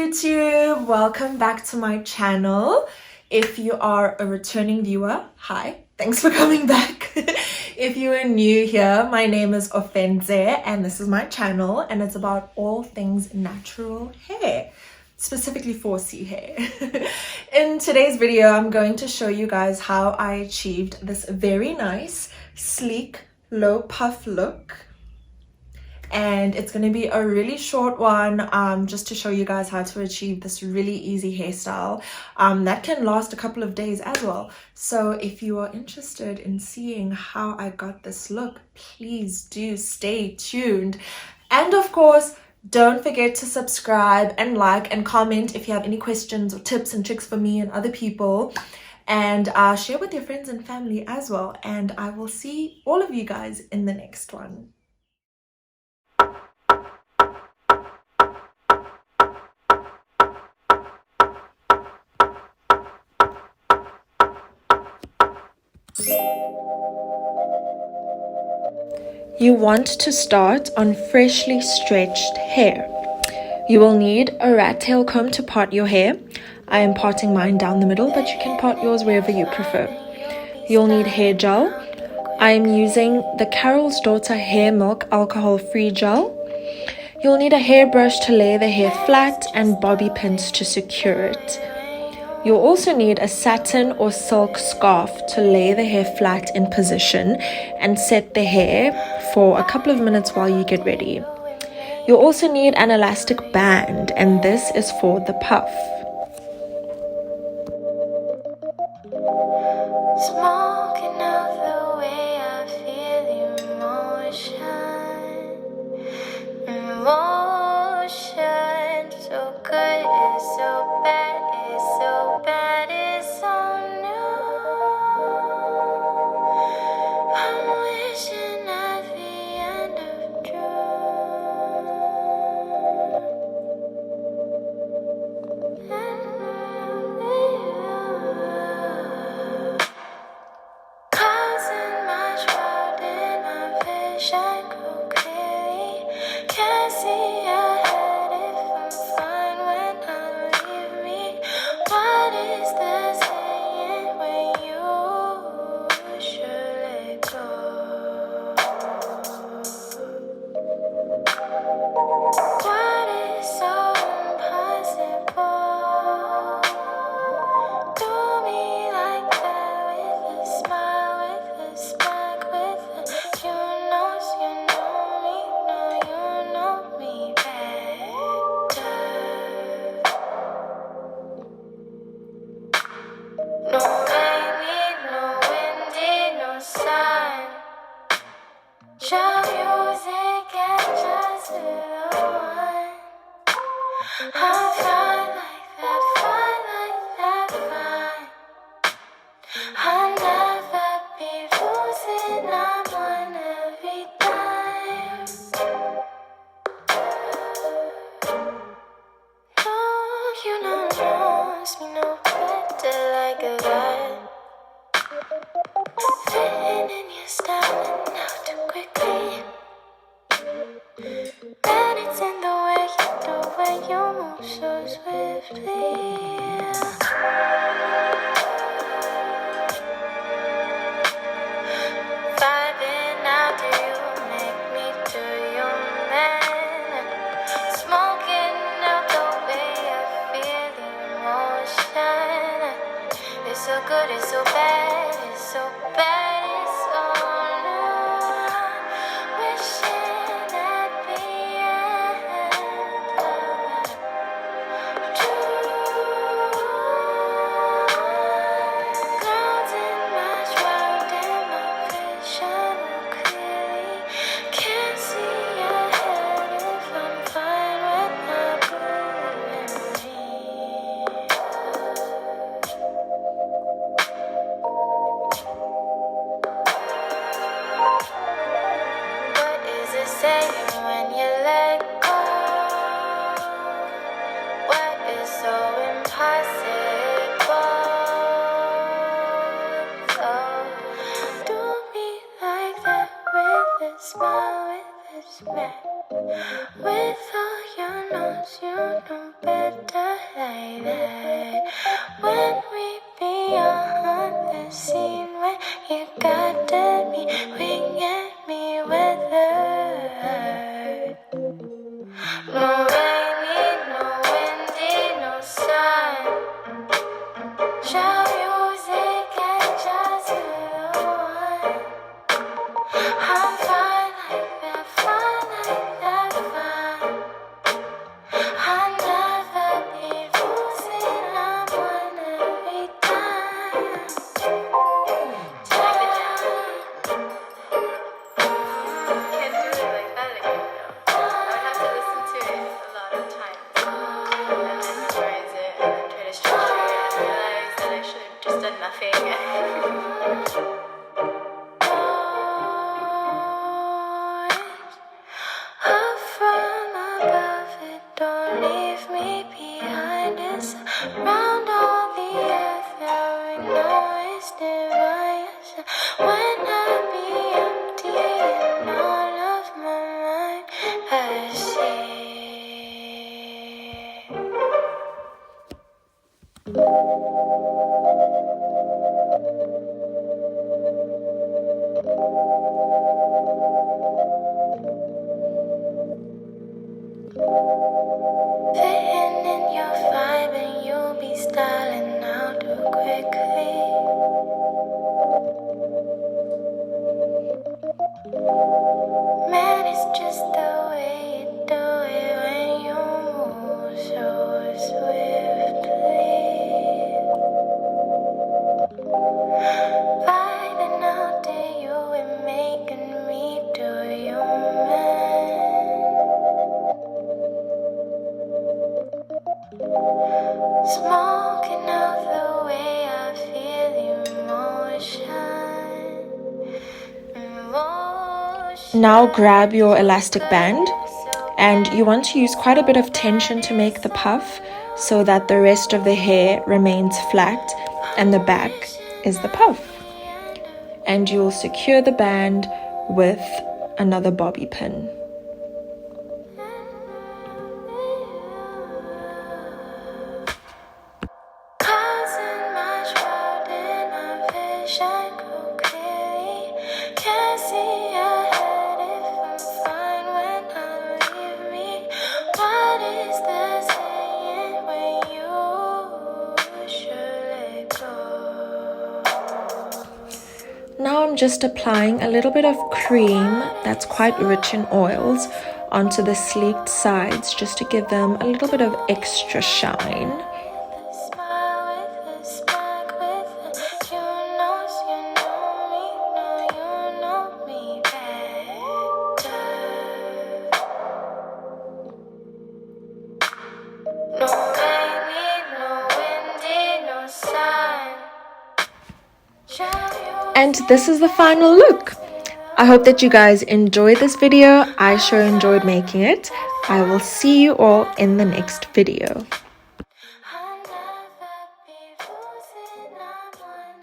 YouTube, welcome back to my channel. If you are a returning viewer, hi, thanks for coming back. If you are new here, my name is Ofenze and this is my channel and it's about all things natural hair, specifically 4C hair. In today's video, I'm going to show you guys how I achieved this very nice, sleek, low puff look. And it's going to be a really short one just to show you guys how to achieve this really easy hairstyle that can last a couple of days as well. So if you are interested in seeing how I got this look, please do stay tuned. And of course, don't forget to subscribe and like and comment if you have any questions or tips and tricks for me and other people, and share with your friends and family as well. And I will see all of you guys in the next one. You want to start on freshly stretched hair. You will need a rat tail comb to part your hair. I am parting mine down the middle, but you can part yours wherever you prefer. You'll need hair gel. I am using the Carol's Daughter Hair Milk alcohol-free gel. You'll need a hairbrush to lay the hair flat and bobby pins to secure it. You'll also need a satin or silk scarf to lay the hair flat in position and set the hair for a couple of minutes while you get ready. You'll also need an elastic band, and this is for the puff. Smoking out the way I feel emotion, so good, it's so bad, it's so bad, it's so new. I'm wishing at the end of June. Clouds in my shroud and my vision go clearly. Can't see ahead if I'm fine when I leave me. What is the saying when you should let go? What is so impossible? Do me like that with a smile, with a smirk, with a you know me, no, you know me better. No rainy, no windy, no sun. Show music and just the one. I'm fine like that, fine like that, fine. I'll never be losing, I'm on every time. Oh, you know, knows me no better like a god. Fitting in your style and now too quickly. And it's in the way you do, when you move so swiftly. Vibing out, do you make me do your man? Smoking out the way I feel emotion. It's so good, it's so bad, it's so bad, it's so new. Wishing at the end of June. Clouds in my shroud and my vision clearly. Can't see ahead if I'm fine with my blue and me. What is it saying when you let go? What is so impossible? So do me like that with a smile, with a smack. With all your nose, you know better. night. When we beyond the scene, when you got to me, winging me weathered. No rainy, no windy, no sun. Show music and just the one. I'm fine like that, fine like that, fine. I'll never be losing, I'm one every time. Can't do it like that again, though. I would have to listen to it a lot of times and then memorize it and then try to structure it and realize that I should have just done nothing. Up from above it, don't leave me behind. It's around all the earth that we know is divine. When I be empty and all of my mind, I see. Fitting in your vibe and you'll be styling out too quickly. Man, it's just the way you do it when you move so swiftly. Vibing out to you and making me do you, man. Smoking out the way I feel emotion. Now grab your elastic band, and you want to use quite a bit of tension to make the puff so that the rest of the hair remains flat and the back is the puff. And you'll secure the band with another bobby pin. Causing my shroud in my vision go clearly. Can't see ahead if I'm fine when I leave me. What is the saying when you should let go? Now I'm just applying a little bit of cream that's quite rich in oils onto the sleeked sides just to give them a little bit of extra shine. And this is the final look. I hope that you guys enjoyed this video. I sure enjoyed making it. I will see you all in the next video. I'll never be losing, I'm one.